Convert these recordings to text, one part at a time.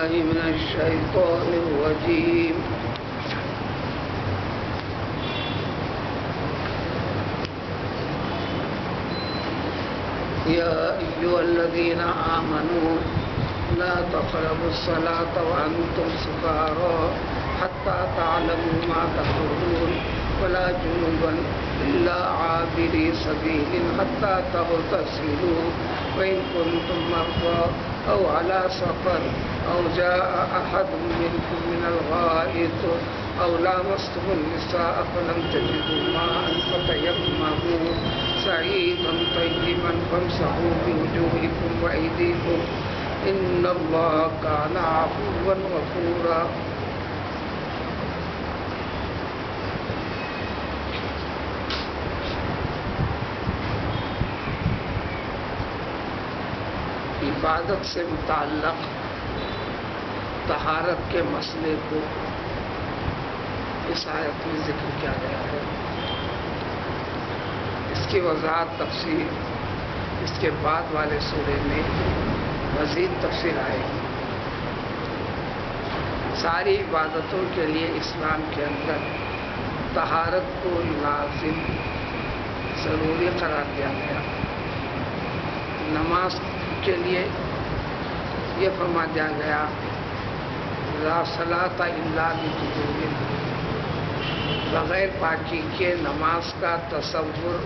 من الشيطان الرجيم يا أيها الذين آمنوا لا تقربوا الصلاة وأنتم سكارى حتى تعلموا ما تقولون ولا جنبا إلا عابري سبيل حتى تغتسلوا وإن كنتم مرضى أو على سفر أو جاء أحد منكم من الغائط أو لامستم النساء فلم تجدوا ماء فتيمموا صعيدا طيبا فامسحوا بوجوهكم وأيديكم إن الله كان عفوا غفورا. عبادت سے متعلق طہارت کے مسئلے کو اس آیت میں ذکر کیا گیا ہے. اس کی وضاحت تفصیل اس کے بعد والے سورے میں مزید تفصیل آئے گی. ساری عبادتوں کے لیے اسلام کے اندر طہارت کو لازم ضروری قرار دیا گیا. نماز کے لیے یہ فرما دیا گیا لا صلاۃ الا بطہور، بغیر پاکی کے نماز کا تصور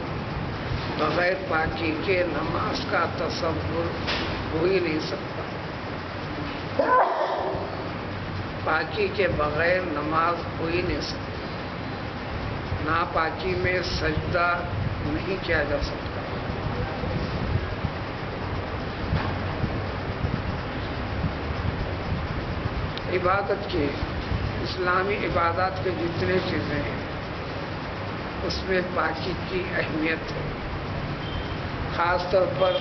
ہو ہی نہیں سکتا. پاکی کے بغیر نماز ہو ہی نہیں سکتی. ناپاکی میں سجدہ نہیں کیا جا سکتا. عبادت کے اسلامی عبادات کے جتنے چیزیں ہیں اس میں پاکی کی اہمیت ہے. خاص طور پر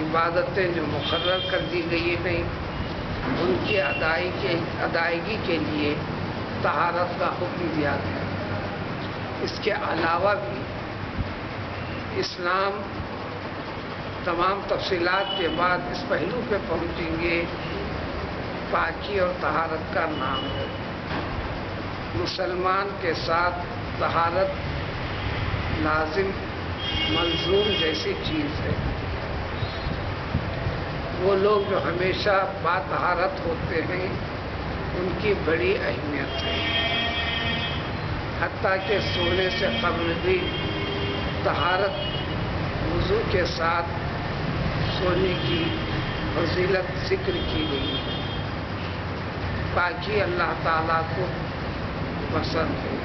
عبادتیں جو مقرر کر دی گئی ہیں ان کی ادائیگی کے لیے طہارت کا حکم دیا گیا. اس کے علاوہ بھی اسلام تمام تفصیلات کے بعد اس پہلو پہ پہنچیں گے پاکی اور طہارت کا نام ہے. مسلمان کے ساتھ طہارت لازم ملزوم جیسی چیز ہے. وہ لوگ جو ہمیشہ باطہارت ہوتے ہیں ان کی بڑی اہمیت ہے. حتیٰ کہ سونے سے قبل بھی طہارت وضو کے ساتھ سونے کی فضیلت ذکر کی گئی ہے. پاکی اللہ تعالیٰ کو پسند ہے.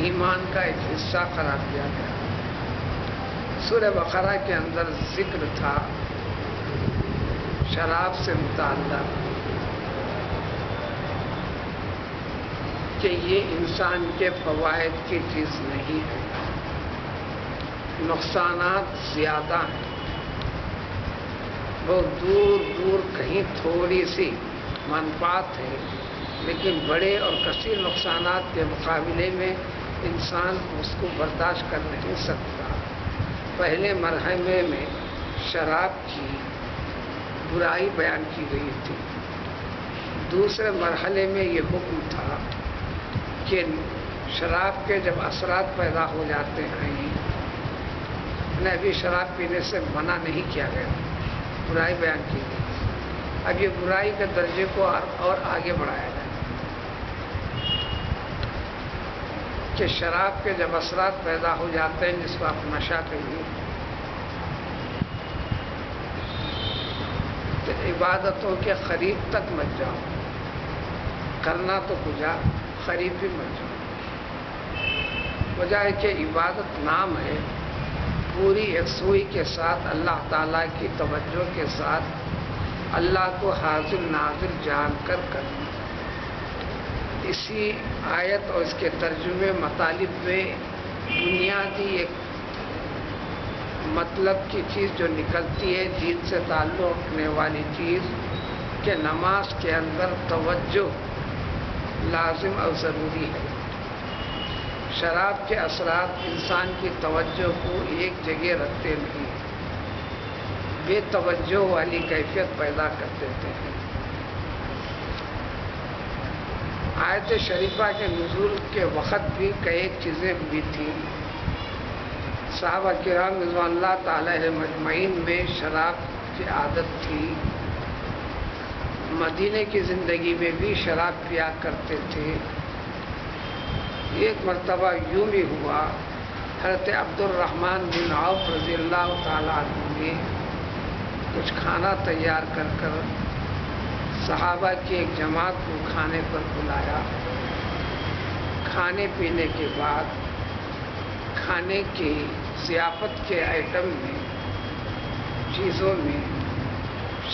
ایمان کا ایک حصہ قرار دیا گیا. سورہ بقرہ کے اندر ذکر تھا شراب سے متعلق کہ یہ انسان کے فوائد کی چیز نہیں ہے، نقصانات زیادہ ہیں. بہت دور دور کہیں تھوڑی سی منفعت ہے لیکن بڑے اور کثیر نقصانات کے مقابلے میں انسان اس کو برداشت کر نہیں سکتا. پہلے مرحلے میں شراب کی برائی بیان کی گئی تھی. دوسرے مرحلے میں یہ حکم تھا کہ شراب کے جب اثرات پیدا ہو جاتے ہیں ابھی شراب پینے سے منع نہیں کیا گیا، برائی بیان کی گئی. اب یہ برائی کے درجے کو اور آگے بڑھایا جائے کہ شراب کے جب اثرات پیدا ہو جاتے ہیں جس کو آپ نشہ کہیے تو عبادتوں کے قریب تک مت جاؤ. کرنا تو کجا، قریب بھی مت جاؤ. وجہ ہے کہ عبادت نام ہے. پوری یکسوئی کے ساتھ اللہ تعالیٰ کی توجہ کے ساتھ اللہ کو حاضر ناظر جان کر کرنا. اسی آیت اور اس کے ترجمے مطالب میں بنیادی ایک مطلب کی چیز جو نکلتی ہے دین سے تعلق رکھنے والی چیز کہ نماز کے اندر توجہ لازم اور ضروری ہے. شراب کے اثرات انسان کی توجہ کو ایک جگہ رکھتے نہیں، بے توجہ والی کیفیت پیدا کر دیتے ہیں. آیت شریفہ کے نزول کے وقت بھی کئی چیزیں بھی تھیں. صحابہ کرام رضوان اللہ تعالی علیہ مجمعین میں شراب کی عادت تھی. مدینے کی زندگی میں بھی شراب پیا کرتے تھے. ایک مرتبہ یوں بھی ہوا، حضرت عبد الرحمن بن عوف رضی اللہ تعالیٰ عنہ نے کچھ کھانا تیار کر کر صحابہ کی ایک جماعت کو کھانے پر بلایا. کھانے پینے کے بعد کھانے کی ضیافت کے آئٹم میں چیزوں میں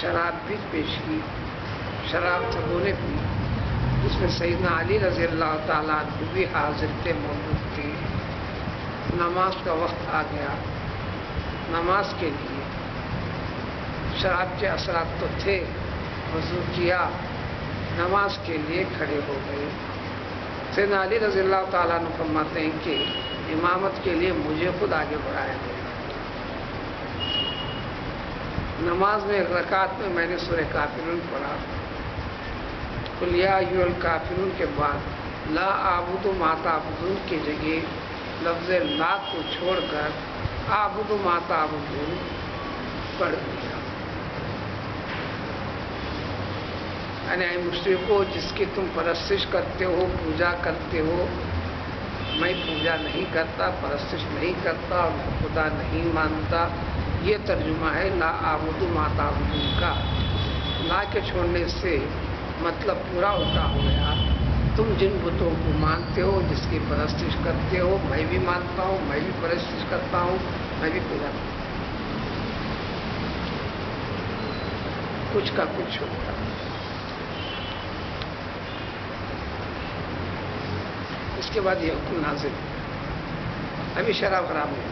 شراب بھی پیش کی. شراب سبوں نے پی، جس میں سیدنا علی رضی اللہ تعالیٰ عنہ بھی حاضر تھے، موجود تھے. نماز کا وقت آ گیا. نماز کے لیے شراب کے اثرات تو تھے. وضو کیا، نماز کے لیے کھڑے ہو گئے. سیدنا علی رضی اللہ تعالیٰ عنہ فرماتے ہیں کہ امامت کے لیے مجھے خود آگے بڑھایا گیا. نماز میں ایک رکعت میں میں نے سورہ کافرون پڑھا. قل یا ایھا الکافرون کے بعد لا اعبد ما تعبدون کی جگہ لفظ لا کو چھوڑ کر اعبد ما تعبدون پڑھ دیا. یعنی اے مشرکو، جس کی تم پرستش کرتے ہو، پوجا کرتے ہو، میں پوجا نہیں کرتا، پرستش نہیں کرتا اور خدا نہیں مانتا. یہ ترجمہ ہے لا اعبد ما تعبدون کا. لا کے چھوڑنے سے مطلب پورا ہوتا ہو گیا. تم جن بتوں کو مانتے ہو، جس کی پرستش کرتے ہو، میں بھی مانتا ہوں، میں بھی پرستش کرتا ہوں، میں بھی پوجا کرتا ہوں. کچھ کا کچھ ہوتا. اس کے بعد یہ حکم نازل. ابھی شراب حرام ہے.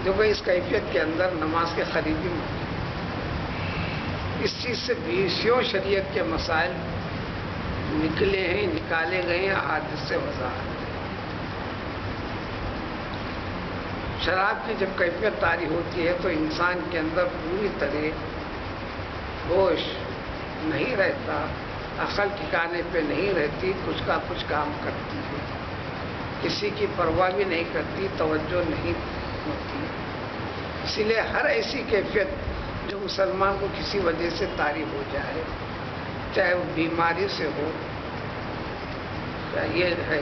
جو کہ اس کیفیت کے اندر نماز کے قریبی میں اس چیز سے بیسیوں شریعت کے مسائل نکلے ہیں، نکالے گئے ہیں. حادث سے وضاحت. شراب کی جب کیفیت طاری ہوتی ہے تو انسان کے اندر پوری طرح ہوش نہیں رہتا، عقل ٹھکانے پہ نہیں رہتی، کچھ کا کچھ کام کرتی ہے. کسی کی پرواہ بھی نہیں کرتی، توجہ نہیں ہوتی. اسی لیے ہر ایسی کیفیت جو مسلمان کو کسی وجہ سے طاری ہو جائے، چاہے وہ بیماری سے ہو، چاہے یہ ہے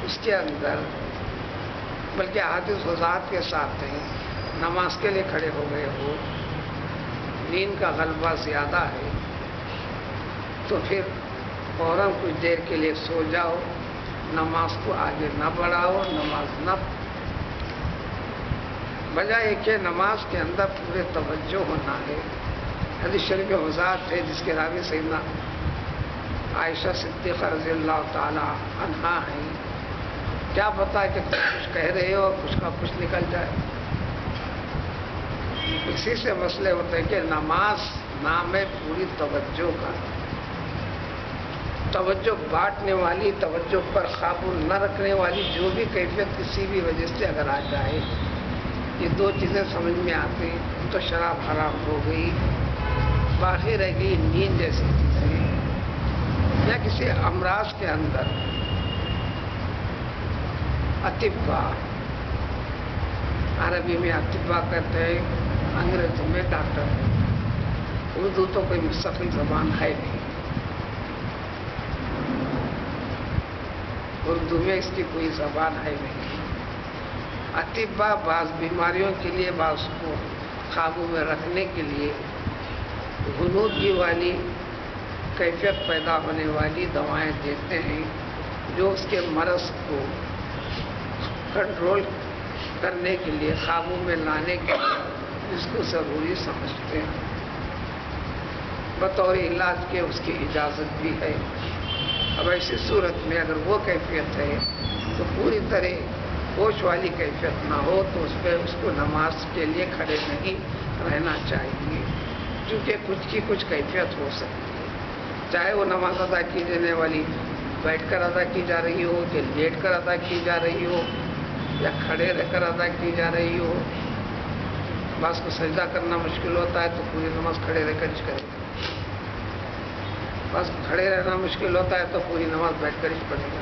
اس کے اندر، بلکہ حادث وضاحت کے ساتھ ہیں. نماز کے لیے کھڑے ہو گئے ہو، نیند کا غلبہ زیادہ ہے، تو پھر فوراً کچھ دیر کے لیے سو جاؤ. نماز کو آگے نہ بڑھاؤ، نماز نہ، بجائے کہ نماز کے اندر پورے توجہ ہونا ہے. حدیث شریف میں وضاحت ہے جس کے راوی سیدنا عائشہ صدیقہ رضی اللہ تعالی عنہا ہیں. کیا پتا کہ تم کچھ کہہ رہے ہو اور کچھ کا کچھ نکل جائے. اسی سے مسئلے ہوتے ہیں کہ نماز نام ہے پوری توجہ کا. توجہ بانٹنے والی، توجہ پر قابو نہ رکھنے والی جو بھی کیفیت کسی بھی وجہ سے اگر آ جائے، یہ دو چیزیں سمجھ میں آتی تو شراب حرام ہو گئی. باقی رہ گئی نیند جیسی چیزیں یا کسی امراض کے اندر. اطباء، عربی میں اطباء کہتے ہیں، انگریزی میں ڈاکٹر. اردو تو کوئی مستقل زبان ہے نہیں. اردو میں اس کی کوئی زبان ہے نہیں. اطباء بعض بیماریوں کے لیے، بعض کو قابو میں رکھنے کے لیے غنودگی والی کیفیت پیدا ہونے والی دوائیں دیتے ہیں، جو اس کے مرض کو کنٹرول کرنے کے لیے، قابو میں لانے کے لیے اس کو ضروری سمجھتے ہیں. بطور علاج کے اس کی اجازت بھی ہے. اب ایسی صورت میں اگر وہ کیفیت ہے تو پوری طرح ہوش والی کیفیت نہ ہو تو اس پہ اس کو نماز کے لیے کھڑے نہیں رہنا چاہیے، کیونکہ کچھ کی کچھ کیفیت ہو سکتی ہے. چاہے وہ نماز ادا کی جانے والی بیٹھ کر ادا کی جا رہی ہو، کہ لیٹ کر ادا کی جا رہی ہو، یا کھڑے رہ کر ادا کی جا رہی ہو. بعض کو سجدہ کرنا مشکل ہوتا ہے تو پوری نماز کھڑے رہ کر کرے. بس کھڑے رہنا مشکل ہوتا ہے تو پوری نماز بیٹھ کر ہی پڑھے گا.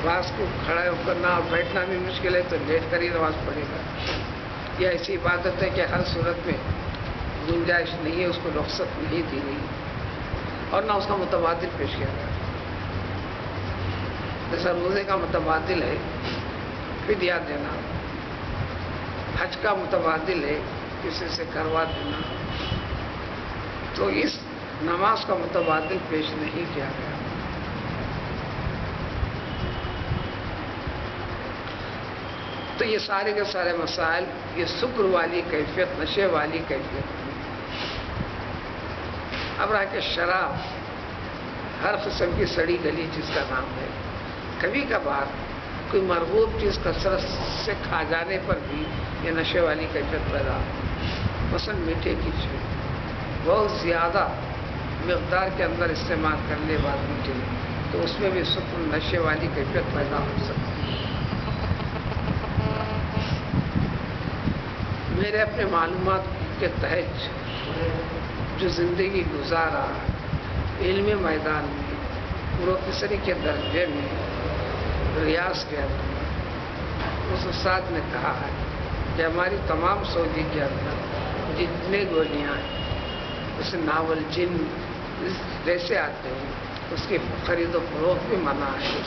بعض کو کھڑا کرنا اور بیٹھنا بھی مشکل ہے تو لیٹ کر ہی نماز پڑھے گا. یہ ایسی عبادت ہے کہ ہر صورت میں گنجائش نہیں ہے، اس کو رخصت نہیں دی گئی اور نہ اس کا متبادل پیش کیا گیا. جیسا روزے کا متبادل ہے فدیہ دینا، حج کا متبادل ہے کسی سے کروا دینا، تو اس نماز کا متبادل پیش نہیں کیا گیا. تو یہ سارے کے سارے مسائل یہ سکر والی کیفیت، نشے والی کیفیت. اب رہا کہ شراب ہر قسم کی سڑی گلی چیز کا نام ہے. کبھی کبھار کوئی مرغوب چیز کثرت سے کھا جانے پر بھی یہ نشے والی کیفیت پیدا ہو. مثلا میٹھے کی چیز بہت زیادہ مقدار کے اندر استعمال کرنے بعد میٹھے تو اس میں بھی سکر نشے والی کیفیت پیدا ہو سکتی ہے. میرے اپنے معلومات کے تحت جو زندگی گزارا علمی میدان میں پروفیسری کے درجے میں ریاض کیا تھا، اس استاد نے کہا ہے کہ ہماری تمام سعودی کے اندر جتنے گولیاں ہیں اسے ناول جن جیسے آتے ہیں اس کی خرید و فروخت بھی منع ہے،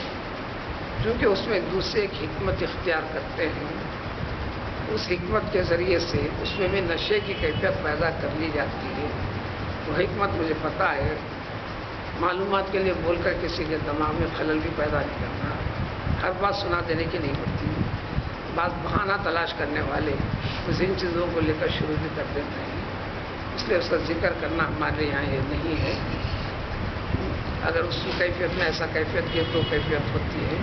کیونکہ اس میں دوسرے ایک حکمت اختیار کرتے ہیں. اس حکمت کے ذریعے سے اس میں بھی نشے کی کیفیت پیدا کر لی جاتی ہے. وہ حکمت مجھے پتہ ہے، معلومات کے لیے بول کر کسی کے دماغ میں خلل بھی پیدا نہیں کرنا، ہر بات سنا دینے کی نہیں ہوتی. بعض بہانہ تلاش کرنے والے ان چیزوں کو لے کر شروع بھی کر دیتے ہیں، اس لیے اس کا ذکر کرنا ہمارے یہاں یہ نہیں ہے. اگر اس کی کیفیت میں ایسا کیفیت کی تو کیفیت ہوتی ہے،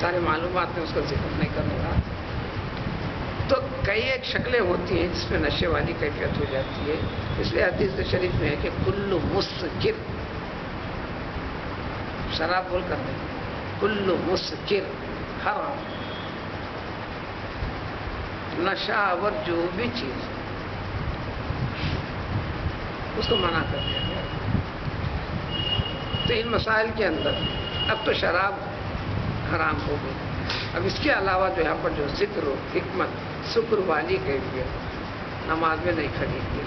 سارے معلومات میں اس کا ذکر نہیں کروں گا. تو کئی ایک شکلیں ہوتی ہیں جس میں نشے والی کیفیت ہو جاتی ہے. اس لیے حدیث شریف میں ہے کہ کل مسکر، شراب بول کر نہیں، کل مسکر حرام، نشہ آور جو بھی چیز اس کو منع کر دیا گیا. تو ان مسائل کے اندر اب تو شراب حرام ہو گئی. اب اس کے علاوہ جو یہاں پر جو ذکر و حکمت سکر والی کیفیت نماز میں نہیں کھڑی کی.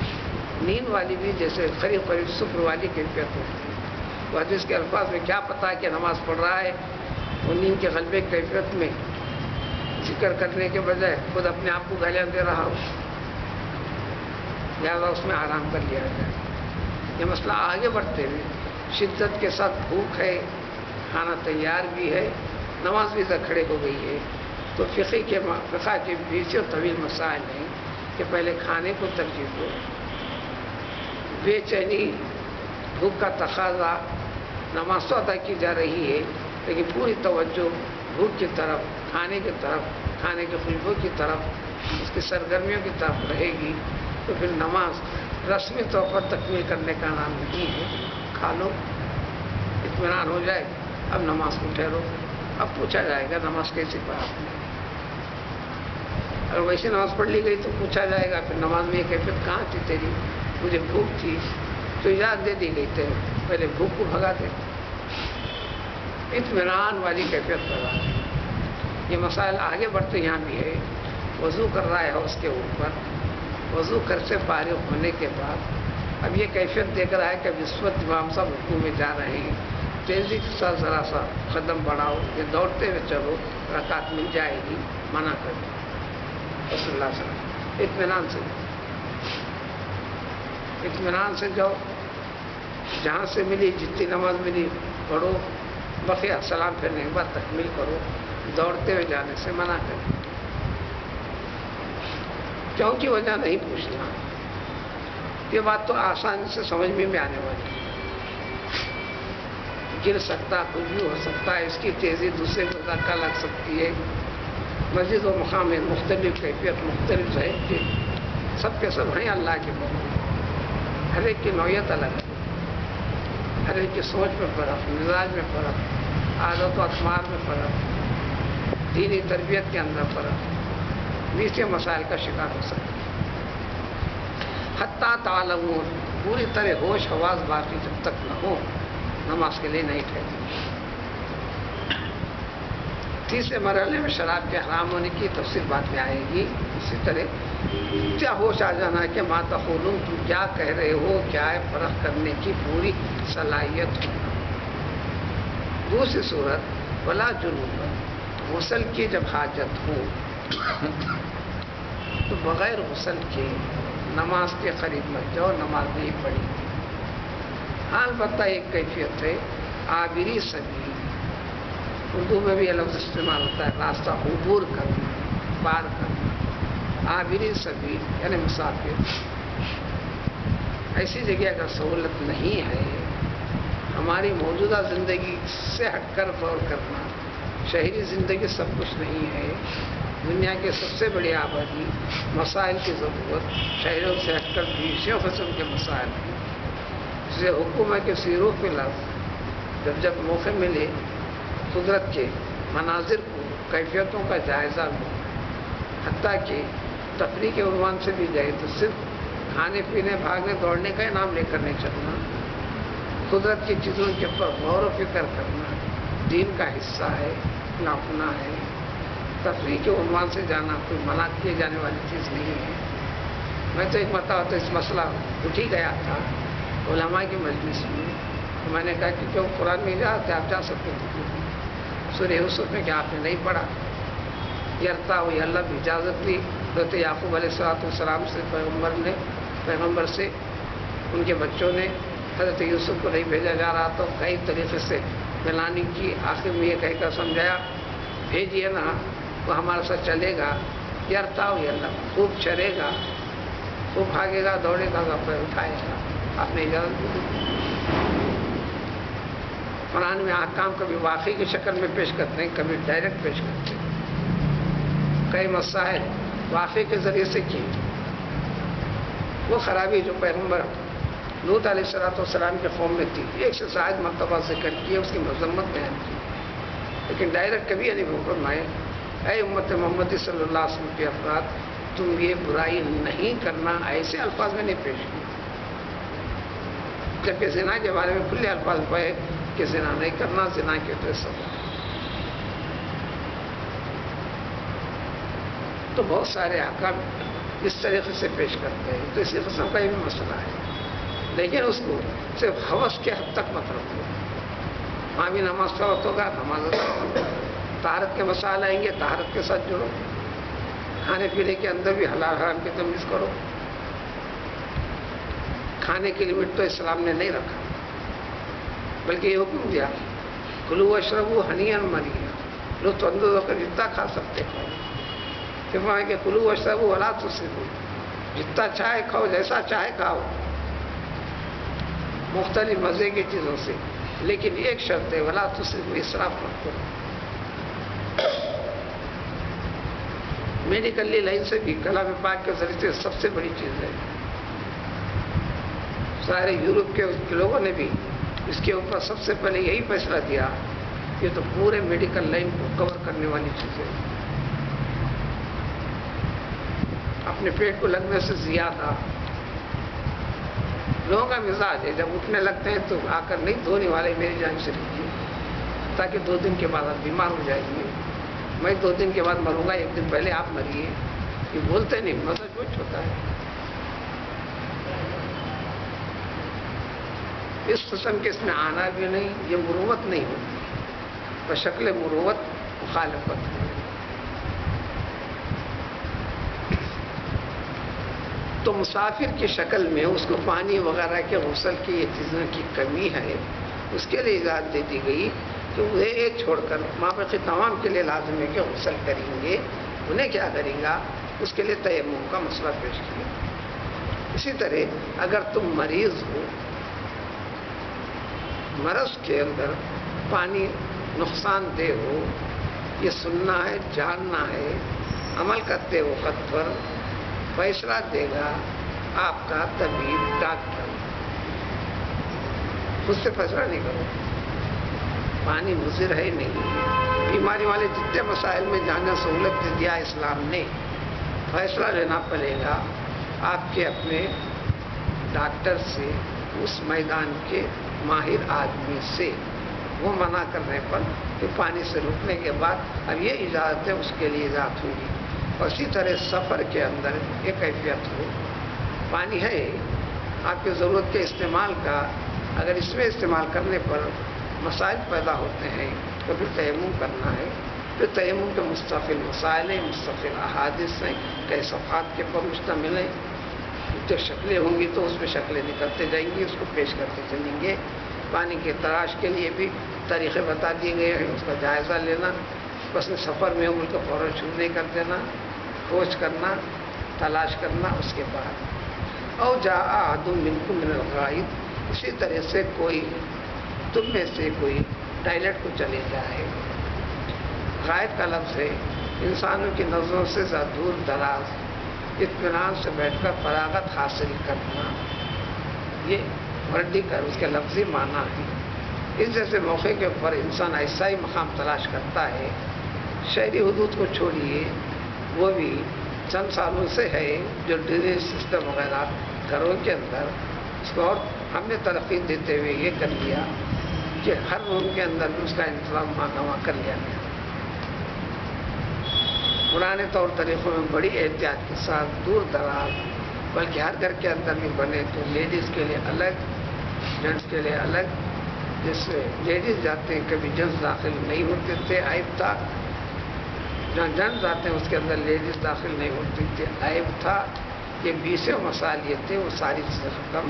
نیند والی بھی جیسے قریب قریب سکر والی کیفیت ہوتی ہے. وہ حدیث کے الفاظ میں کیا پتا ہے کہ نماز پڑھ رہا ہے، وہ نیند کے غلبے کیفیت میں ذکر کرنے کے بجائے خود اپنے آپ کو گالیاں دے رہا ہو، لہٰذا اس میں آرام کر لیا جائے. یہ مسئلہ آگے بڑھتے ہوئے شدت کے ساتھ بھوک ہے، کھانا تیار بھی ہے، نماز بھی کھڑے ہو گئی ہے، تو فقہ کے بیچ اور طویل مسائل ہیں کہ پہلے کھانے کو ترجیح دو. بے چینی، بھوک کا تقاضا، نماز تو ادا کی جا رہی ہے لیکن پوری توجہ بھوک کی طرف، کھانے کی طرف، کھانے کی خوشبو کی طرف، اس کی سرگرمیوں کی طرف رہے گی تو پھر نماز رسمی طور پر تکمیل کرنے کا نام نہیں ہے. کھا لو، اطمینان ہو جائے، اب نماز کو ٹھہرو. اب پوچھا جائے گا نماز کیسی پڑھا آپ نے. اگر ویسے نماز پڑھ لی گئی تو پوچھا جائے گا پھر نماز میں یہ کیفیت کہاں تھی تیری، مجھے بھوک تھی تو اجازت دے دی گئی تھی، پہلے بھوک کو بھگا دے. اطمینان والی کیفیت پیدا. یہ مسائل آگے بڑھتے یہاں بھی ہے. وضو کر رہا ہے اس کے اوپر، وضو کر سے فارغ ہونے کے بعد اب یہ کیفیت دیکھ رہا ہے کہ اب اس وقت امام صاحب رکوع میں جا رہے ہیں، تیزی کے ساتھ ذرا سا قدم بڑھاؤ، یہ دوڑتے ہوئے چلو، رکعت مل جائے گی، منع کر دیں. رسول اللہ صلی اللہ علیہ وسلم اطمینان سے جاؤ، جہاں سے ملی جتنی نماز ملی پڑھو، بقیہ سلام پھرنے کے بعد تکمیل کرو. دوڑتے ہوئے جانے سے منع کریں. کیوں کی وجہ نہیں پوچھنا. یہ بات تو آسانی سے سمجھ میں آنے والی ہے. گر سکتا، کچھ بھی ہو سکتا ہے، اس کی تیزی دوسرے کو دھکا لگ سکتی ہے. مسجد و مقام میں مختلف کیفیت، مختلف ذہن کے سب کے سب ہیں اللہ کے بندے. ہر ایک کی نوعیت الگ ہے، ہر ایک کی سوچ میں فرق، مزاج میں فرق، عادت و اطمار میں فرق، دینی تربیت کے اندر فرق، بیچ مسائل کا شکار ہو سکتا ہے. حتیٰ تعلمون پوری طرح ہوش حواس باقی جب تک نہ ہو نماز کے لیے نہیں ٹھہرتی۔ تیسرے مرحلے میں شراب کے حرام ہونے کی تفصیل بعد میں آئے گی۔ اسی طرح کیا ہوش آ جانا ہے کہ ما تقولون، تم کیا کہہ رہے ہو، کیا ہے، فرق کرنے کی پوری صلاحیت ہونا۔ دوسری صورت ولا جنوب، غسل کی جب حاجت ہو تو بغیر غسل کے نماز کے قریب مت جاؤ، نماز نہیں پڑھی۔ ہاں البتہ ایک کیفیت ہے عابری سبیل، اردو میں بھی یہ لفظ استعمال ہوتا ہے، راستہ عبور کرنا، پار کرنا۔ عابری سبیل یعنی مسافر، ایسی جگہ اگر سہولت نہیں ہے، ہماری موجودہ زندگی سے ہٹ کر غور کرنا، شہری زندگی سب کچھ نہیں ہے، دنیا کے سب سے بڑی آبادی، مسائل کی ضرورت شہروں سے ہٹ کر بیسوں قسم کے مسائل ہیں۔ اس لیے حکم ہے کہ سیروح کے لفظ جب موقع ملے قدرت کے مناظر کو، کیفیتوں کا جائزہ لو، حتیٰ کہ تفریح کے عنوان سے بھی جائے تو صرف کھانے پینے بھاگنے دوڑنے کا انعام لے کر نہیں چلنا، قدرت کی چیزوں کے اوپر غور و فکر کرنا دین کا حصہ ہے، اپنا ہے۔ تفریح کے عنوان سے جانا کوئی منع کیے جانے والی چیز نہیں ہے۔ میں تو ایک مرتبہ تو اس مسئلہ اٹھ ہی گیا تھا علماء کی مجلس میں، تو میں نے کہا کہ کیوں قرآن میں اجازت ہے، آپ جا سکتے تھے، سورہ یوسف میں کہ آپ نے نہیں پڑھا، یرتا ہوئی اللہ بھی اجازت دی حضرت یعقوب علیہ السلام سے، پیغمبر سے ان کے بچوں نے حضرت یوسف کو نہیں بھیجا جا رہا تو کئی طریقے سے ملانی کی، آخر میں یہ کہہ کر سمجھایا بھیجیے نا، وہ ہمارے ساتھ چلے گا، یرتا ہوئی اللہ، خوب چرے گا، خوب بھاگے گا، دوڑے گا، پیر اٹھائے گا، آپ نے اجازت دی۔ قرآن میں احکام کبھی واقعی کی شکل میں پیش کرتے ہیں، کبھی ڈائریکٹ پیش کرتے ہیں۔ کئی مسائل واقعے کے ذریعے سے کیے، وہ خرابی جو پیغمبر لوط علیہ السلام کے قوم میں تھی، ایک سے زائد مرتبہ ذکر کیے، اس کی مذمت بیان کی، لیکن ڈائریکٹ کبھی نہیں فرمائے اے امت محمدی صلی اللہ علیہ وسلم کے افراد، تم یہ برائی نہیں کرنا، ایسے الفاظ میں نہیں پیش کیے، جبکہ زنا کے بارے میں کھلے الفاظ پائے کہ زنا نہیں کرنا، زنا کے تو سب۔ تو بہت سارے احکام اس طریقے سے پیش کرتے ہیں، تو اسی قسم کا یہ بھی مسئلہ ہے، لیکن اس کو صرف ہوس کے حد تک مت رکھو۔ وہاں بھی نماز کا وقت ہوگا، نماز طہارت کے مسائل آئیں گے، طہارت کے ساتھ جڑو، کھانے پینے کے اندر بھی حلال حرام کی تمیز کرو۔ کھانے کی لمٹ تو اسلام نے نہیں رکھا، بلکہ یہ حکم دیا کلوا واشربوا ہنیئا مریا، لطف اندوز ہو کر جتنا کھا سکتے کھاؤ، پھر وہاں کہ کلوا واشربوا ولا تسرفوا، جتنا چاہے کھاؤ، جیسا چاہے کھاؤ، مختلف مزے کی چیزوں سے، لیکن ایک شرط ہے ولا تسرفوا، اسراف مت کرو۔ میڈیکلی لائن سے بھی کلام پاک کے ذریعے سے سب سے بڑی چیز ہے، سارے یورپ کے لوگوں نے بھی اس کے اوپر سب سے پہلے یہی فیصلہ دیا، یہ تو پورے میڈیکل لائن کو کور کرنے والی چیز ہے۔ اپنے پیٹ کو لگنے سے زیادہ لوگوں کا مزاج ہے، جب اٹھنے لگتے ہیں تو آ کر نہیں دھونے والے میری جان سے لیجیے، تاکہ 2 دن کے بعد آپ بیمار ہو جائیں گے، میں 2 دن کے بعد مروں گا، 1 دن پہلے آپ مریے، یہ بولتے نہیں، مزاج کچھ ہوتا ہے۔ اس قسم کے اس میں آنا بھی نہیں، یہ مروت نہیں ہوتی، بشکل مروت مخالفت ہے۔ تو مسافر کی شکل میں اس کو پانی وغیرہ کے غسل کی یہ چیزوں کی کمی ہے، اس کے لیے اجازت دے دی گئی کہ وہ ایک چھوڑ کر ماں باقی تمام کے لیے لازم ہے کہ غسل کریں گے، انہیں کیا کریں گا، اس کے لیے تیمم کا مسئلہ پیش کیا۔ اسی طرح اگر تم مریض ہو، مرض کے اندر پانی نقصان دہ ہو، یہ سننا ہے، جاننا ہے، عمل کرتے وقت پر فیصلہ دے گا آپ کا طبیب، ڈاکٹر، خود سے فیصلہ نہیں کرو۔ پانی مضر ہے نہیں، بیماری والے جتنے مسائل میں جہاں سہولت دیا اسلام نے، فیصلہ لینا پڑے گا آپ کے اپنے ڈاکٹر سے، اس میدان کے ماہر آدمی سے، وہ منع کرنے پر کہ پانی سے رکنے کے بعد اب یہ اجازت ہے، اس کے لیے اجازت ہوگی۔ اور اسی طرح سفر کے اندر یہ کیفیت ہو، پانی ہے آپ کی ضرورت کے استعمال کا، اگر اس میں استعمال کرنے پر مسائل پیدا ہوتے ہیں تو پھر تیمم کرنا ہے۔ پھر تیمم کے مستقل مسائل ہیں، مستقل احادیث ہیں، کئی صفحات کے پر مشتمل ہیں۔ جب شکلیں ہوں گی تو اس میں شکلیں نکلتے جائیں گی، اس کو پیش کرتے چلیں گے۔ پانی کی تلاش کے لیے بھی طریقے بتا دیے گئے ہیں، اس کا جائزہ لینا، بس سفر میں ملک فوراً شروع نہیں کر دینا، کھوج کرنا، تلاش کرنا۔ اس کے بعد او جاء احد منکم من الغائط، اسی طرح سے کوئی تم میں سے کوئی ٹوائلٹ کو چلے جائے۔ غائط کا لفظ ہے انسانوں کی نظروں سے زیادہ دور دراز، اطمینان سے بیٹھ کر فراغت حاصل کرنا، یہ ورڈی کا اس کے لفظی معنی ہے۔ اس جیسے موقع کے اوپر انسان ایسا ہی مقام تلاش کرتا ہے۔ شہری حدود کو چھوڑیے، وہ بھی چند سالوں سے ہے جو ڈرینیج سسٹم وغیرہ گھروں کے اندر، اس کو اور ہم نے ترقی دیتے ہوئے یہ کر لیا کہ ہر روم کے اندر بھی اس کا انتظام نوا کر لیا گیا۔ پرانے طور طریقوں میں بڑی احتیاط کے ساتھ دور دراز، بلکہ ہر گھر کے اندر بھی بنے تو لیڈیز کے لیے الگ، جینٹس کے لیے الگ۔ جس سے لیڈیز جاتے ہیں کبھی جینٹس داخل نہیں ہوتے تھے، عیب تھا۔ جہاں جینٹس جاتے ہیں اس کے اندر لیڈیز داخل نہیں ہوتی تھی، عیب تھا۔ یہ 20 مسائل یہ تھے، وہ ساری چیزیں ختم۔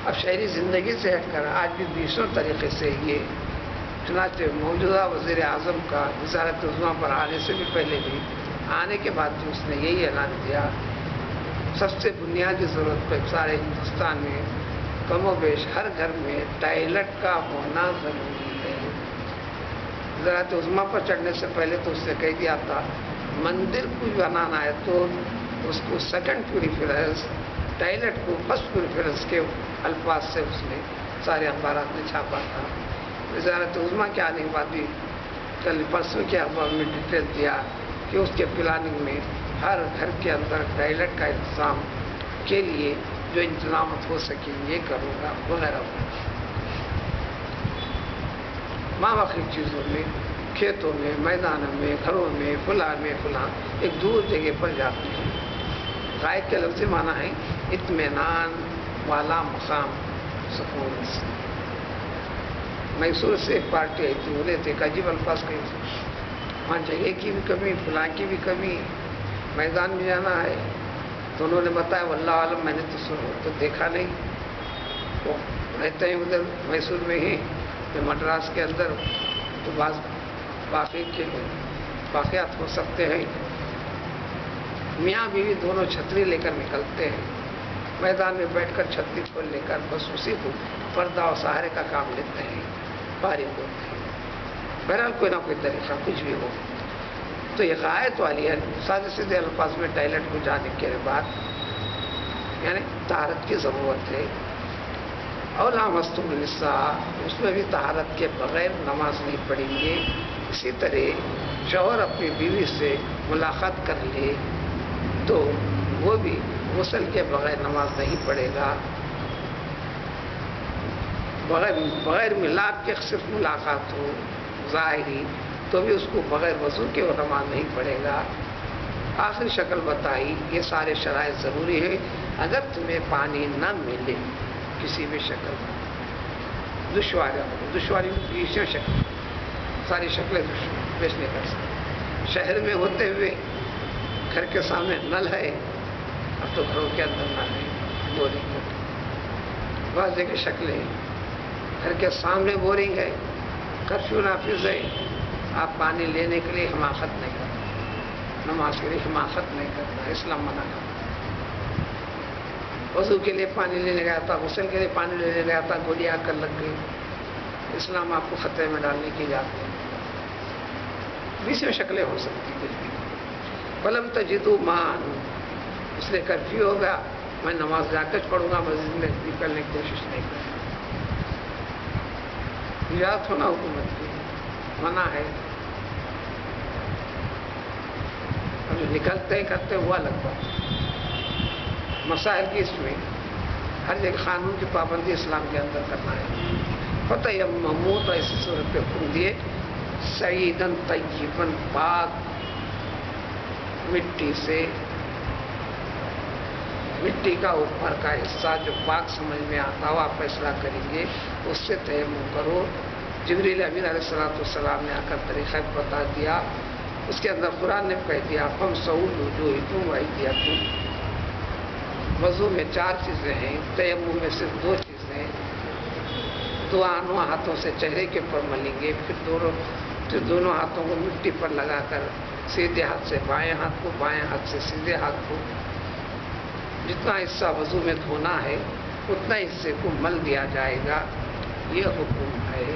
اب شہری زندگی سے ہٹ کر آج بھی 20 طریقے سے یہ، چنانچہ موجودہ وزیر اعظم کا وزارت عظمیٰ پر آنے سے بھی پہلے بھی، آنے کے بعد بھی اس نے یہی اعلان کیا، سب سے بنیادی ضرورت پہ سارے ہندوستان میں کم و بیش ہر گھر میں ٹوائلٹ کا ہونا ضروری ہے۔ وزارت عظمیٰ پر چڑھنے سے پہلے تو اس نے کہہ دیا تھا مندر کو بنانا ہے تو اس کو سیکنڈ پریفرنس، ٹوائلٹ کو فرسٹ پریفرنس کے الفاظ سے اس نے سارے اخبارات میں چھاپا تھا۔ وزارت عظمیٰ کے آنے کے بعد بھی کل پرسوں کے اخبار میں ڈیٹیل دیا کہ اس کے پلاننگ میں ہر گھر کے اندر ٹوائلٹ کا انتظام کے لیے جو انتظامات ہو سکیں یہ کروں گا وغیرہ وغیرہ۔ ماوقی چیزوں میں، کھیتوں میں، میدانوں میں، گھروں میں، فلاں ایک دور جگہ پر جاتے ہیں۔ غائط کے لفظی معنی ہے اطمینان والا مقام، سکون سے۔ میسور سے ایک پارٹی آئی تھی، بولے تھے عجیب الفاظ کہی تھی، وہاں جگہ کی بھی کمی، فلاں کی بھی کمی، میدان میں جانا ہے تو انہوں نے بتایا واللہ عالم میں نے تو دیکھا نہیں، وہ رہتے ہیں ادھر میسور میں ہی، مدراس کے اندر، تو بعض باقی کے واقعات ہو سکتے ہیں۔ میاں بیوی دونوں چھتری لے کر نکلتے ہیں، میدان میں بیٹھ کر چھتری کھول لے کر بس اسی کو پردہ اور سہارے کا کام لیتے ہیں، فارغ ہوتے ہیں۔ بہرحال کوئی نہ کوئی طریقہ کچھ بھی ہو تو یہ غائط والی ہے، سادے سیدھے الفاظ میں ٹوائلٹ کو جانے کے بعد یعنی طہارت کی ضرورت ہے۔ اور لامستم النساء، اس میں بھی طہارت کے بغیر نماز نہیں پڑھیں گے۔ اسی طرح شوہر اپنی بیوی سے ملاقات کر لے تو وہ بھی غسل کے بغیر نماز نہیں پڑھے گا۔ بغیر ملاپ کے صرف ملاقات ہو ظاہری تو بھی اس کو بغیر وضو کے وہ نماز نہیں پڑھے گا۔ آخری شکل بتائی، یہ سارے شرائط ضروری ہیں اگر تمہیں پانی نہ ملے کسی بھی شکل میں، دشواری بیسوں شکل، ساری شکلیں پیش نہیں کر سکتے۔ شہر میں ہوتے ہوئے گھر کے سامنے نل ہے، اب تو گھروں کے اندر نل ہے، بورنگ ہے، بعض جگہ شکلیں گھر کے سامنے بورنگ ہے، کرفیو نافذ ہے، آپ پانی لینے کے لیے حماقت نہیں کرنا، نماز کے لیے حماقت نہیں کرنا، اسلام منع کرتا۔ وضو کے لیے پانی لینے گیا تھا، غسل کے لیے پانی لینے گیا تھا، گولی آ کر لگ گئی، اسلام آپ کو خطرے میں ڈالنے کی جاتے ہیں۔ بیسوں شکلیں ہو سکتی ہیں۔ فلم تجدوا ماء، اس لیے کرفیو ہوگا، میں نماز جا کر پڑھوں گا، مسجد میں نکلنے کی کوشش نہیں کروں گا۔ اجازت ہونا حکومت کی منع ہے، اب جو نکلتے ہیں کرتے ہوا الگ بات۔ مسائل کی اس میں ہر جگہ قانون کی پابندی اسلام کے اندر کرنا ہے. فتیمموا تو اس صورت پہ حکم دیے سعیدن طیبن پاک مٹی سے، مٹی کا اوپر کا حصہ جو پاک سمجھ میں آتا ہو آپ فیصلہ کریں گے اس سے تیمم کرو. جبریل امین علیہ السلام نے آ کر طریقہ بتا دیا. اس کے اندر قرآن نے کہہ دیا فامسحوا بوجوہکم وایدیکم. وضو میں 4 چیزیں ہیں، تیمم میں صرف 2 چیزیں. دونوں ہاتھوں سے چہرے کے اوپر ملیں گے، پھر دونوں ہاتھوں کو مٹی پر لگا کر سیدھے ہاتھ سے بائیں ہاتھ کو، بائیں ہاتھ سے سیدھے ہاتھ کو، جتنا حصہ وضو میں دھونا ہے اتنا حصے کو مل دیا جائے گا. یہ حکم ہے.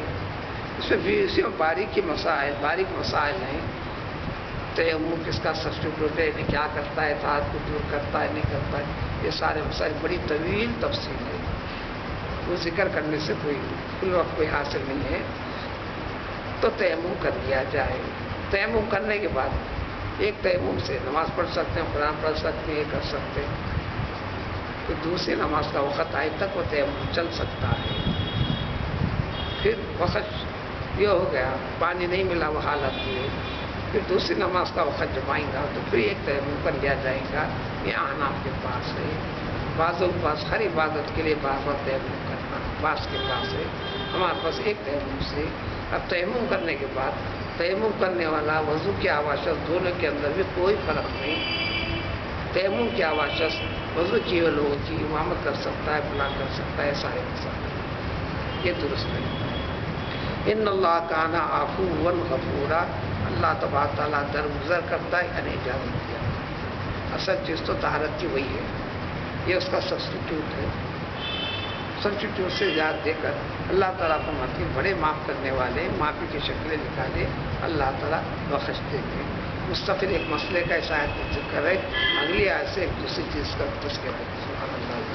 اس میں باریک مسائل ہیں. تیمم کس کا سبسٹیٹیوٹ ہے، کیا کرتا ہے، اطاعت کو دور کرتا ہے نہیں کرتا ہے، یہ سارے مسائل بڑی طویل تفصیل ہے. وہ ذکر کرنے سے کل وقت کوئی حاصل نہیں ہے. تو تیمم کر لیا جائے. تیمم کرنے کے بعد ایک تیمم سے نماز پڑھ سکتے ہیں، قرآن پڑھ سکتے ہیں، یہ کر سکتے ہیں. تو دوسری نماز کا وقت آئے تک وہ تیمم چل سکتا ہے. پھر وقت یہ ہو گیا پانی نہیں ملا وہ حالت ہوئی، پھر دوسری نماز کا وقت جب آئے گا تو پھر ایک تیمم کر لیا جائے گا. یہ احناف کے پاس ہے. بعضوں کے پاس ہر عبادت کے لیے بار بار تیمم کرنا، بعض کے پاس ہے. ہمارے پاس ایک تیمم سے. اب تیمم کرنے کے بعد تیمم کرنے والا وضو کی آواشت دونوں کے اندر بھی کوئی فرق نہیں. تیمم کی آواشت وضو کی لوگوں کی امامت کر سکتا ہے، فلاں کر سکتا ہے، سارے مسائل یہ درست نہیں. ان اللہ کان عفوا غفورا. اللہ تبارک تعالیٰ درگزر کرتا ہے یعنی اجازت دیا. اصل چیز تو طہارت کی وہی ہے، یہ اس کا سبسٹیٹیوٹ ہے. سبسٹیٹیوٹ سے یاد دے کر اللہ تعالیٰ کو مرتی بڑے معاف کرنے والے، معافی کی شکلیں نکالے اللہ تعالیٰ بخش دیں گے. مستقل ایک مسئلے کا اس آیت میں ذکر ہے. اگلی آیت سے ایک دوسری چیز کا تذکرہ ہے. سبحان اللہ.